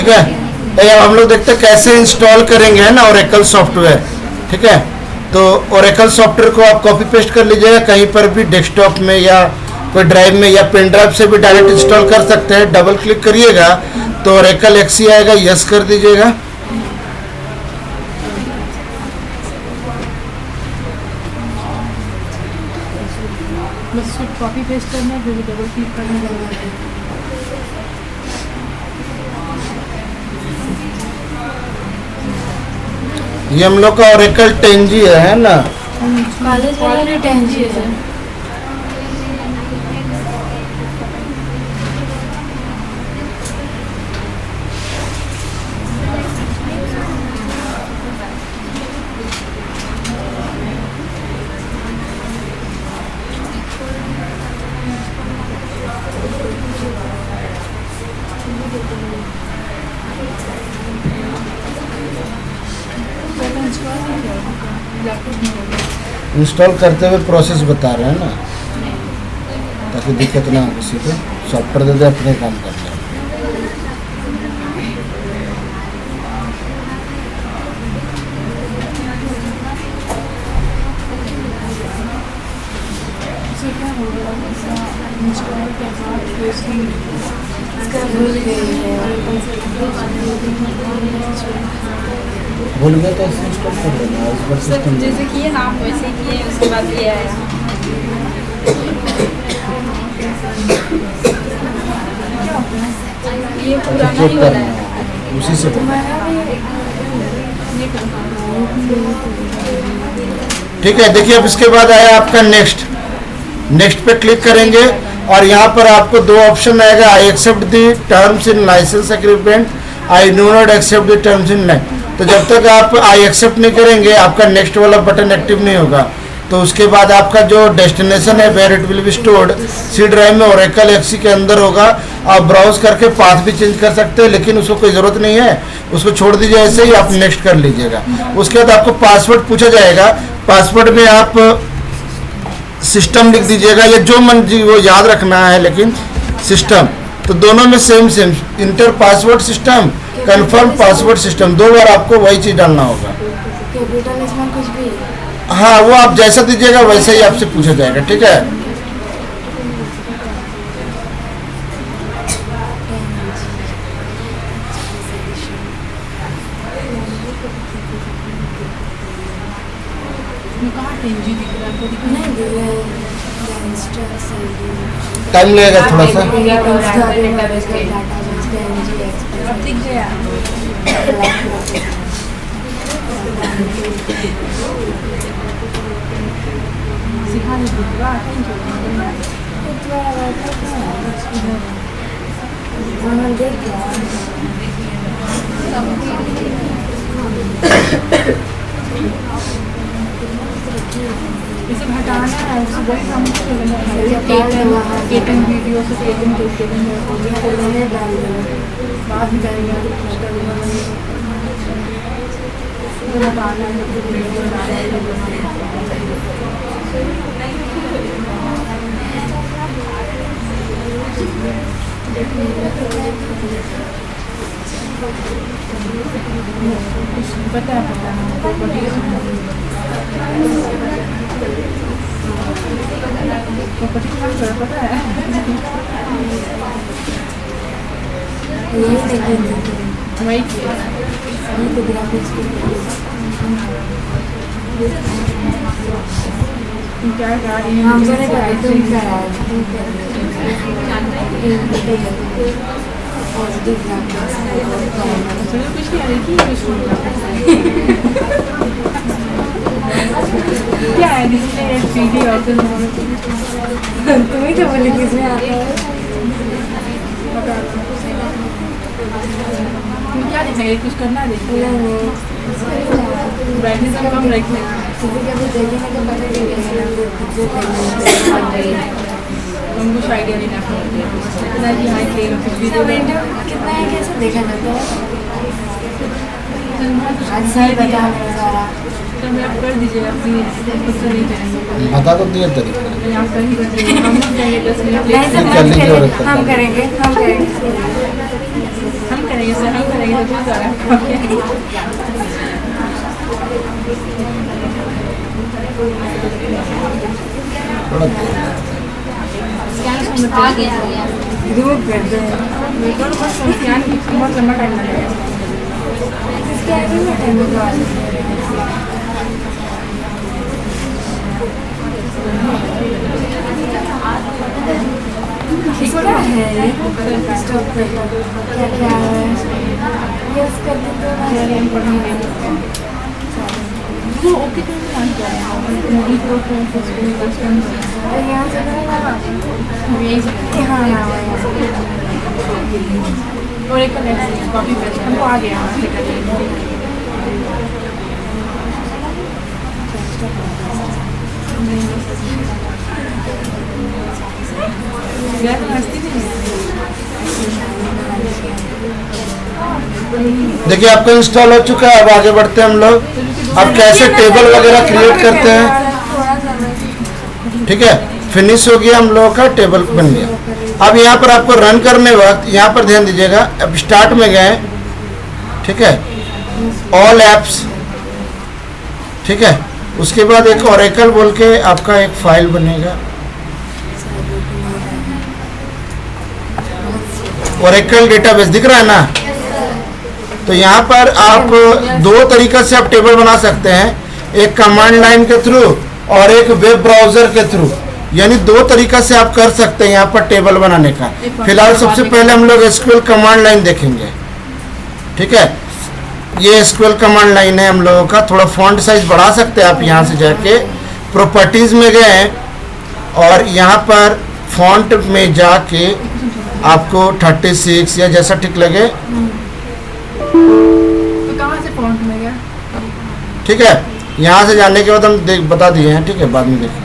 ठीक है। तो अब हम लोग देखते हैं कैसे इंस्टॉल करेंगे, है ना, ओरेकल सॉफ्टवेयर। ठीक है, तो ओरेकल सॉफ्टवेयर को आप कॉपी पेस्ट कर लीजिएगा कहीं पर भी, डेस्कटॉप में या कोई ड्राइव में या पेन ड्राइव से भी डायरेक्ट इंस्टॉल कर सकते हैं। डबल क्लिक करिएगा तो ओरेकल एक्सी आएगा, यस कर दीजिएगा। बस कॉपी पेस्ट करना है, फिर डबल क्लिक करना है। ये हम लोग का ओरेकल 10G है ना। कॉलेज वाले 10G है। इंस्टॉल करते हुए प्रोसेस बता रहे हैं ना, ताकि दिक्कत ना हो किसी को। सॉफ्टवेयर दे दे, अपने काम कर लें। भूल गए तो ऐसे इंस्टॉल कर लेना इस बार सिस्टम जैसे किए ना आप वैसे ही किए, उसके बाद ये आया। ये पुराना ही वाला है, उसी से ठीक है। देखिए अब इसके बाद आया आपका नेक्स्ट। नेक्स्ट पे क्लिक करेंगे और यहाँ पर आपको दो ऑप्शन आएगा, I accept the terms in licence agreement, I do not accept the terms in licence. तो जब तक आप आई एक्सेप्ट नहीं करेंगे आपका नेक्स्ट वाला बटन एक्टिव नहीं होगा। तो उसके बाद आपका जो डेस्टिनेशन है where it will be stored, C drive में ओरेकल एक्सी के अंदर होगा। आप ब्राउज करके पाथ भी चेंज कर सकते हैं, लेकिन उसको कोई ज़रूरत नहीं है, उसको छोड़ दीजिए ऐसे ही, आप नेक्स्ट कर लीजिएगा। उसके बाद आपको पासवर्ड पूछा जाएगा। पासवर्ड में आप सिस्टम लिख दीजिएगा, या जो मन जी वो याद रखना है, लेकिन सिस्टम तो दोनों में same same, inter password system, confirm password system, दो बार आपको वही चीज़ डालना होगा। कैपिटल इसमें कुछ भी हाँ, वो आप जैसा दीजिएगा वैसे ही आपसे पूछा जाएगा। ठीक है, टाइम लगेगा थोड़ा सा। दिख गया। सिखा दीजिएगा। इसे हटाना है, सुबह हम केटन वीडियो से केटन बाद में करेंगे कुछ करेंगे हटाना पता पता है वही क्या गाड़ी क्या है डिस्प्ले सीडी और तुम्हें तो बोली किसमें आता है। तुम क्या देखेंगे, कुछ करना है देखिए ब्राइटनेस कम रखना कभी देखेंगे तो पता चलेगा हम कुछ आइडिया नहीं ना कि हाँ कितना है, कैसे देखा जाता है। आज सही बता सारा तो मैं आप कर दीजिएगा, प्लीज नहीं करेंगे बता तो दिया तरीका। आप कर ही दीजिए, हम लोग जाएंगे 10 मिनट नहीं, सब करने की हम जरूरत है। करेंगे हम करेंगे हम करेंगे करेंगे सर, हम करेंगे तो बहुत ज़्यादा। आ गया रिमूव कर दो। बिल्कुल बस स्कैन बहुत लंबा टाइम लगेगा। स्कैनिंग में टाइम लगा। क्या है ये? स्टॉप कर दो। क्या है? यस कर दो। तो ओके तो नहीं कर रहे हैं। मूवी प्रो और यहाँ से हाँ और एक कॉपी पेस्ट हमको आ गया वहाँ से करने। देखिए आपका इंस्टॉल हो चुका है। अब आगे बढ़ते हैं हम लोग। अब कैसे टेबल वगैरह क्रिएट करते हैं, ठीक है। फिनिश हो गया, हम लोगों का टेबल बन गया। अब यहाँ पर आपको रन करने वक्त यहाँ पर ध्यान दीजिएगा। अब स्टार्ट में गए, ठीक है, ऑल एप्स, ठीक है। उसके बाद एक ओरेकल बोल के आपका एक फाइल बनेगा, ओरेकल डेटाबेस दिख रहा है ना। तो यहाँ पर आप दो तरीका से आप टेबल बना सकते हैं, एक कमांड लाइन के थ्रू और एक वेब ब्राउजर के थ्रू। यानी दो तरीका से आप कर सकते हैं यहाँ पर टेबल बनाने का। फिलहाल सबसे पहले हम लोग एसक्यूएल कमांड लाइन देखेंगे, ठीक है। ये एसक्यूएल कमांड लाइन है हम लोगों का। थोड़ा फॉन्ट साइज बढ़ा सकते हैं आप। यहाँ से जाके प्रॉपर्टीज में गए और यहाँ पर फॉन्ट में जाके आपको 36 या जैसा ठीक लगे, तो कहाँ से फॉन्ट में गया? ठीक है। यहाँ से जाने के बाद हम बता दिए हैं, ठीक है, बाद में देखेंगे।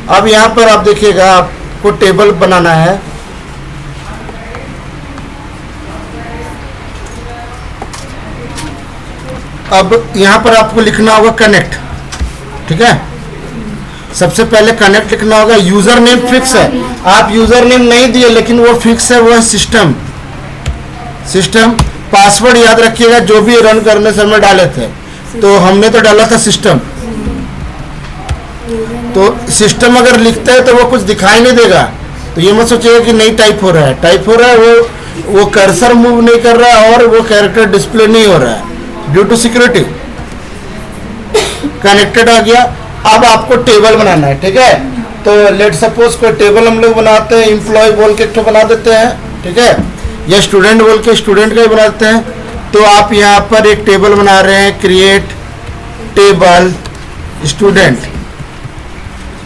अब यहाँ पर आप देखिएगा, आपको टेबल बनाना है। अब यहाँ पर आपको लिखना होगा कनेक्ट, ठीक है। सबसे पहले कनेक्ट लिखना होगा। यूजर नेम फिक्स है, आप यूजर नेम नहीं दिए लेकिन वो फिक्स है, वो है सिस्टम। पासवर्ड याद रखिएगा, जो भी रन करने समय डाले थे। तो हमने तो डाला था सिस्टम। तो सिस्टम अगर लिखते हैं तो वो कुछ दिखाई नहीं देगा। तो ये मत सोचिएगा कि नहीं टाइप हो रहा है। टाइप हो रहा है, वो कर्सर मूव नहीं कर रहा है और वो कैरेक्टर डिस्प्ले नहीं हो रहा है ड्यू टू सिक्योरिटी। कनेक्टेड आ गया। अब आपको टेबल बनाना है, ठीक है। तो लेट सपोज कोई टेबल हम लोग बनाते हैं, एम्प्लॉय बोल के तो बना देते हैं, ठीक है, या स्टूडेंट बोल के स्टूडेंट का ही बनाते हैं। तो आप यहाँ पर एक टेबल बना रहे हैं, क्रिएट टेबल स्टूडेंट।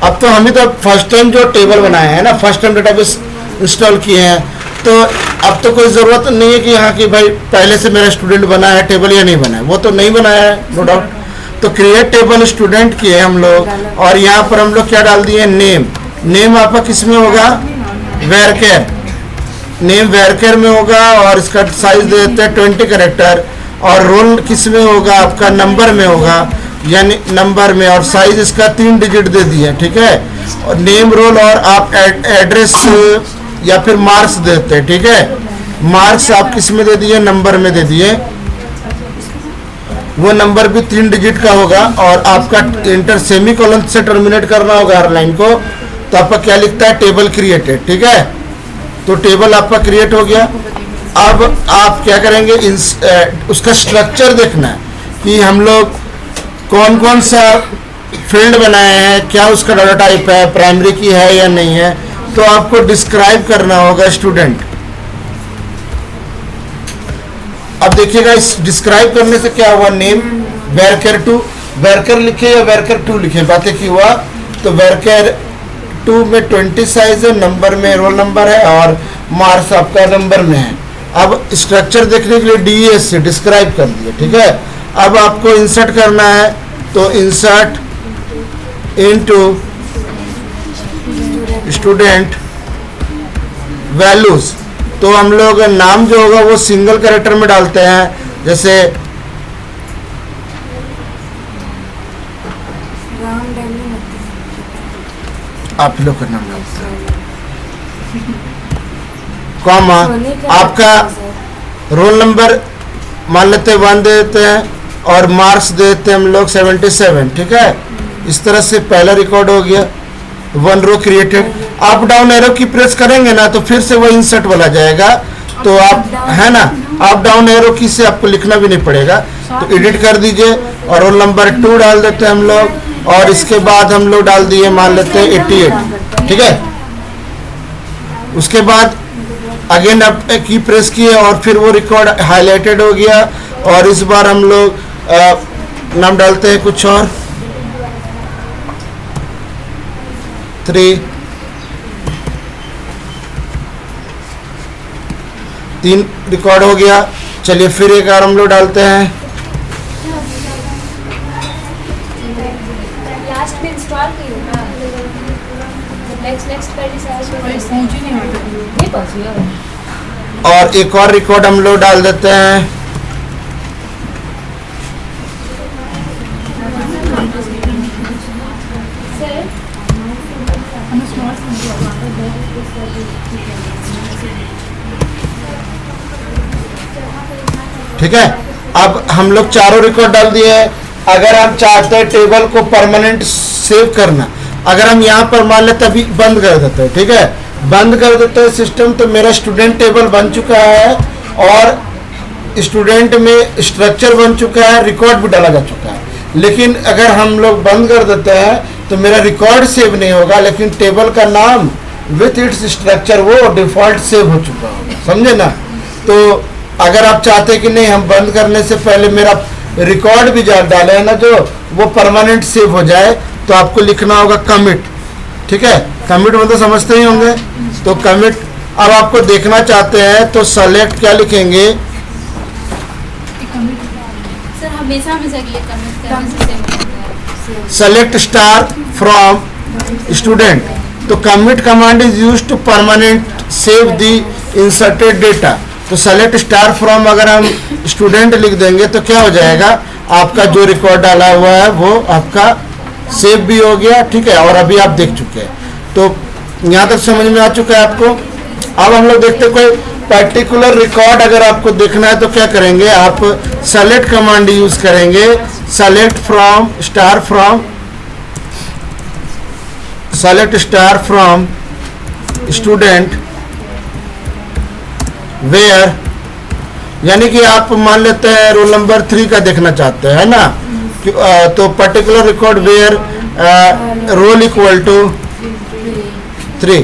अब तो हम ही तो फर्स्ट टाइम जो टेबल बनाए हैं ना, फर्स्ट टाइम डेटाबेस इंस्टॉल किए हैं, तो अब तो कोई ज़रूरत नहीं है कि यहाँ की भाई पहले से मेरा स्टूडेंट बना है टेबल या नहीं बना है। वो तो नहीं बनाया है, नो डाउट। तो क्रिएट टेबल स्टूडेंट किए हम लोग और यहाँ पर हम लोग क्या डाल दिए, नेम आपका किस में होगा, वेरकेर। नेम वेरकेर में होगा और इसका साइज दे देते हैं 20 कैरेक्टर। और रोल किस में होगा, आपका नंबर में होगा, यानी नंबर में, और साइज इसका 3 डिजिट दे दिए, ठीक है। और नेम, रोल और आप एड्रेस या फिर मार्क्स देते हैं, ठीक है। मार्क्स आप किस में दे दिए, नंबर में दे दिए। वो नंबर भी 3 डिजिट का होगा और आपका इंटर सेमीकोलन से टर्मिनेट करना होगा हर लाइन को। तो आपका क्या लिखता है, टेबल क्रिएटेड, ठीक है। तो टेबल आपका क्रिएट हो गया। अब आप क्या करेंगे, उसका स्ट्रक्चर देखना है कि हम लोग कौन कौन सा फील्ड बनाए हैं, क्या उसका डाटा टाइप है, प्राइमरी की है या नहीं है। तो आपको डिस्क्राइब करना होगा स्टूडेंट। अब देखिएगा, इस डिस्क्राइब करने से क्या हुआ, नेम वेरकेर 2, वेरकेर लिखे या वेरकेर 2 लिखे, बातें की हुआ। तो वेरकेर 2 में 20 साइज है, नंबर में रोल नंबर है और मार्क्स आपका नंबर में है। अब स्ट्रक्चर देखने के लिए डीएस से डिस्क्राइब कर दिया, ठीक है। अब आपको इंसर्ट करना है, तो इंसर्ट इनटू स्टूडेंट वैल्यूज। तो हम लोग नाम जो होगा वो सिंगल कैरेक्टर में डालते हैं, जैसे आप लोग का नाम डालते हैं, कॉमा आपका रोल नंबर मान लेते हैं 1 दे देते हैं और मार्क्स दे देते हैं हम लोग 77, ठीक है। इस तरह से पहला रिकॉर्ड हो गया, 1 रो क्रिएटेड। अप डाउन एरो की प्रेस करेंगे ना तो फिर से वो इंसर्ट वाला जाएगा, तो आप है ना अप डाउन एरो की से आपको लिखना भी नहीं पड़ेगा। तो एडिट कर दीजिए और रोल नंबर 2 डाल देते हैं हम लोग, और इसके बाद हम लोग डाल दिए मान लेते हैं 88, ठीक है। उसके बाद अगेन अब की प्रेस किए और फिर वो रिकॉर्ड हाईलाइटेड हो गया, और इस बार हम लोग नाम डालते हैं कुछ और 3 रिकॉर्ड हो गया। चलिए फिर एक बार हम लोग डालते हैं, लास्ट में इंस्टॉल की होगा, नेक्स्ट कर दी सारी पहुंच ही नहीं होता। नहीं पहुंची। और एक और रिकॉर्ड हम लोग डाल देते हैं। ठीक है, अब हम लोग चारों रिकॉर्ड डाल दिए हैं। अगर हम चाहते हैं टेबल को परमानेंट सेव करना, अगर हम यहाँ पर मान लेते अभी बंद कर देते हैं, ठीक है, बंद कर देते हैं सिस्टम, तो मेरा स्टूडेंट टेबल बन चुका है और स्टूडेंट में स्ट्रक्चर बन चुका है, रिकॉर्ड भी डाला जा चुका है। लेकिन अगर हम लोग बंद कर देते हैं तो मेरा रिकॉर्ड सेव नहीं होगा, लेकिन टेबल का नाम विथ इट्स स्ट्रक्चर वो डिफॉल्ट सेव हो चुका होगा, समझे ना। तो अगर आप चाहते हैं कि नहीं हम बंद करने से पहले मेरा रिकॉर्ड भी डाले है ना जो वो परमानेंट सेव हो जाए, तो आपको लिखना होगा कमिट, ठीक है। कमिट मतलब समझते ही होंगे, तो कमिट अब आपको देखना चाहते हैं तो सेलेक्ट क्या लिखेंगे, सर हमेशा हमेशा के लिए कमेंट करने से सेव हो जाता है। Select star from student. तो commit command is used to permanent save the inserted data. तो सेलेक्ट स्टार फ्रॉम अगर हम स्टूडेंट लिख देंगे तो क्या हो जाएगा, आपका जो रिकॉर्ड डाला हुआ है वो आपका सेव भी हो गया, ठीक है, और अभी आप देख चुके हैं। तो यहाँ तक समझ में आ चुका है आपको। अब हम लोग देखते हैं कोई पर्टिकुलर रिकॉर्ड अगर आपको देखना है तो क्या करेंगे, आप सेलेक्ट कमांड यूज करेंगे, select from star from, select star from student where, यानी कि आप मान लेते हैं रोल नंबर 3 का देखना चाहते हैं, है ना, तो particular record where roll equal to 3,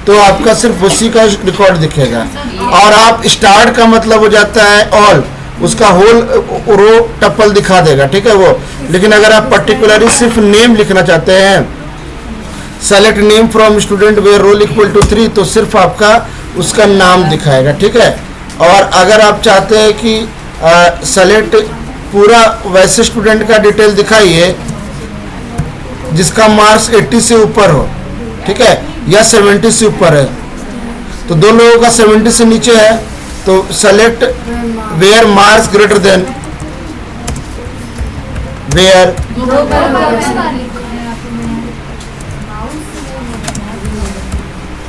तो आपका सिर्फ उसी का रिकॉर्ड दिखेगा। और आप स्टार्ट का मतलब हो जाता है ऑल, उसका होल रो टपल दिखा देगा, ठीक है वो। लेकिन अगर आप पर्टिकुलरली सिर्फ नेम लिखना चाहते हैं, select name from student where roll equal to 3, तो सिर्फ आपका उसका नाम दिखाएगा, ठीक है। और अगर आप चाहते हैं कि सेलेक्ट पूरा वैसे स्टूडेंट का डिटेल दिखाइए जिसका मार्क्स 80 से ऊपर हो, ठीक है, या 70 से ऊपर है, तो दो लोगों का 70 से नीचे है, तो select where marks greater than where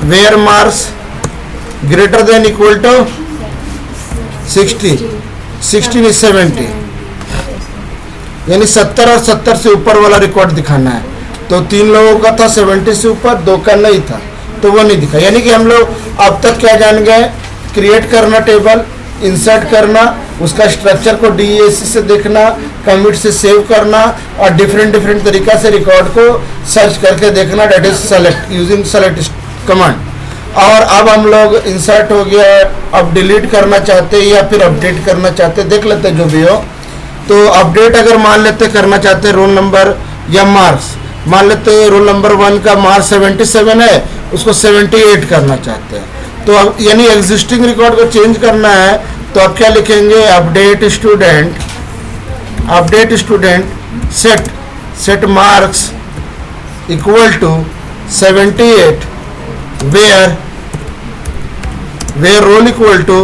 where marks greater than equal to 60, 60 नहीं 70, यानी 70 और 70 से ऊपर वाला रिकॉर्ड दिखाना है। तो 3 लोगों का था 70 से ऊपर, 2 का नहीं था, तो वो नहीं दिखा। यानी कि हम लोग अब तक क्या जान गए, क्रिएट करना टेबल, इंसर्ट करना, उसका स्ट्रक्चर को DESC से देखना, कमिट से सेव करना, और डिफरेंट तरीका से रिकॉर्ड को सर्च करके देखना, date is select using select command. और अब हम लोग इंसर्ट हो गया, अब डिलीट करना चाहते हैं या फिर अपडेट करना चाहते हैं, देख लेते हैं जो भी हो। तो अपडेट अगर मान लेते करना चाहते हैं रोल नंबर या मार्क्स, मान लेते हैं रोल नंबर 1 का मार्क्स 77 है, उसको 78 करना चाहते हैं, तो अब यानी एग्जिस्टिंग रिकॉर्ड को चेंज करना है, तो अब क्या लिखेंगे, update student set marks equal to 78 where roll equal to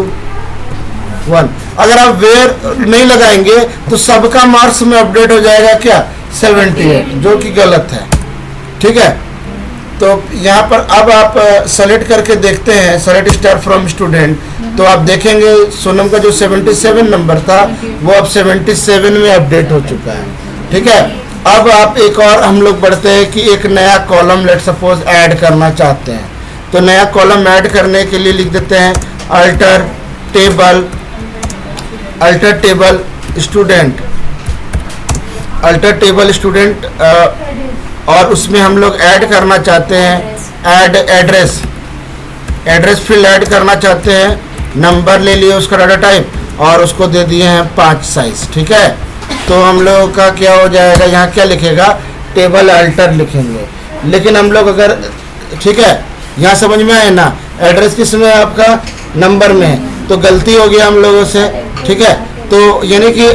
1। अगर आप वेयर नहीं लगाएंगे तो सबका मार्क्स में अपडेट हो जाएगा क्या, 78, जो कि गलत है, ठीक है। तो यहाँ पर अब आप सेलेक्ट करके देखते हैं, सेलेक्ट स्टार फ्रॉम स्टूडेंट, तो आप देखेंगे सोनम का जो 77 नंबर था वो अब 77 में अपडेट हो चुका है। ठीक है, अब आप एक और हम लोग बढ़ते हैं कि एक नया कॉलम लेट सपोज ऐड करना चाहते हैं। तो नया कॉलम ऐड करने के लिए लिख देते हैं अल्टर टेबल स्टूडेंट, और उसमें हम लोग ऐड करना चाहते हैं ऐड एड्रेस फील्ड ऐड करना चाहते हैं, नंबर ले लिए उसका डाटा टाइप और उसको दे दिए हैं 5 साइज। ठीक है, तो हम लोग का क्या हो जाएगा, यहाँ क्या लिखेगा, टेबल अल्टर लिखेंगे। लेकिन हम लोग अगर, ठीक है, यहाँ समझ में आए ना, एड्रेस किस में है आपका, नंबर में है, तो गलती हो गया हम लोगों से। ठीक है, तो यानी कि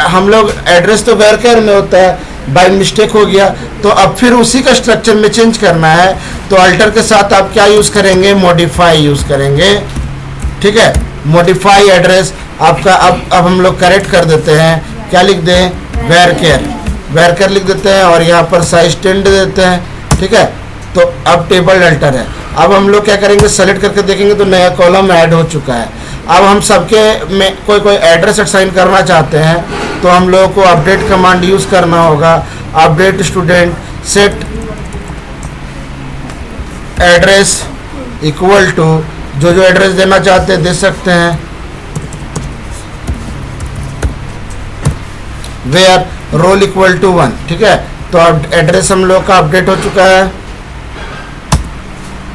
हम लोग एड्रेस तो वेरकेयर में होता है, बाय मिस्टेक हो गया, तो अब फिर उसी का स्ट्रक्चर में चेंज करना है। तो अल्टर के साथ आप क्या यूज़ करेंगे, मॉडिफाई यूज़ करेंगे। ठीक है, मॉडिफाई एड्रेस आपका अब हम लोग करेक्ट कर देते हैं, क्या लिख दें, वेरकेयर लिख देते हैं और यहाँ पर साइज 10 दे देते हैं। ठीक है, तो अब टेबल अल्टर है। अब हम लोग क्या करेंगे, सेलेक्ट करके देखेंगे तो नया कॉलम ऐड हो चुका है। अब हम सबके में कोई एड्रेस असाइन करना चाहते हैं तो हम लोगों को अपडेट कमांड यूज़ करना होगा, update student set address equal to, जो एड्रेस देना चाहते हैं दे सकते हैं, वेयर रोल इक्वल टू 1। ठीक है, तो अब एड्रेस हम लोग का अपडेट हो चुका है।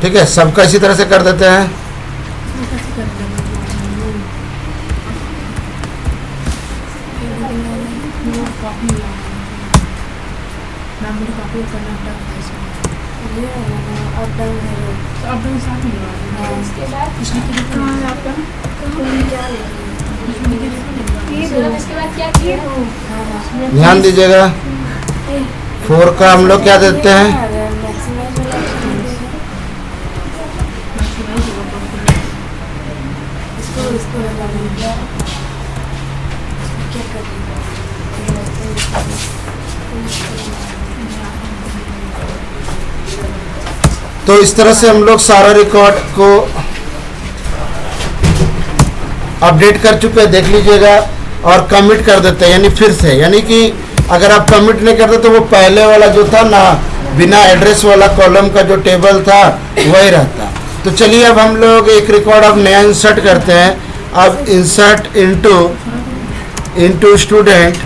ठीक है, सबका इसी तरह से कर देते हैं। ध्यान दीजिएगा, 4 का हम लोग क्या देते हैं, तो इस तरह से हम लोग सारा रिकॉर्ड को अपडेट कर चुके हैं, देख लीजिएगा, और कमिट कर देते हैं, यानी फिर से, यानी कि अगर आप कमिट नहीं करते तो वो पहले वाला जो था ना, बिना एड्रेस वाला कॉलम का जो टेबल था वही रहता। तो चलिए अब हम लोग एक रिकॉर्ड अब नया इंसर्ट करते हैं। अब इंसर्ट इनटू स्टूडेंट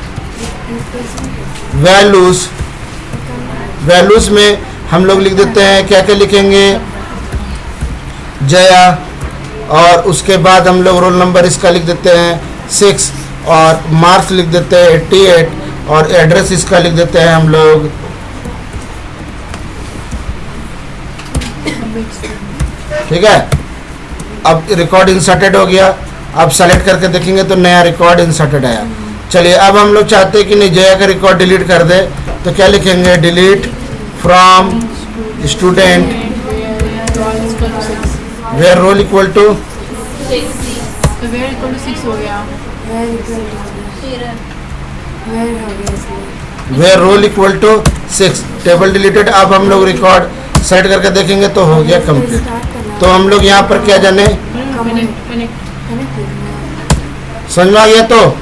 वैल्यूज में हम लोग लिख देते हैं, क्या क्या लिखेंगे, जया, और उसके बाद हम लोग रोल नंबर इसका लिख देते हैं 6, और मार्क्स लिख देते हैं 88, और एड्रेस इसका लिख देते हैं हम लोग, ठीक है। अब रिकॉर्ड इंसर्टेड हो गया। अब सेलेक्ट करके देखेंगे तो नया रिकॉर्ड इंसर्टेड आया। चलिए अब हम लोग चाहते हैं कि नहीं, जया का रिकॉर्ड डिलीट कर दे, तो क्या लिखेंगे, delete from student where roll equal to 6 हो गया, where roll equal to 6, table deleted. अब हम लोग रिकॉर्ड सेट करके देखेंगे तो हो गया कंप्लीट। तो हम लोग यहाँ पर क्या जाने, समझ में आ गया? तो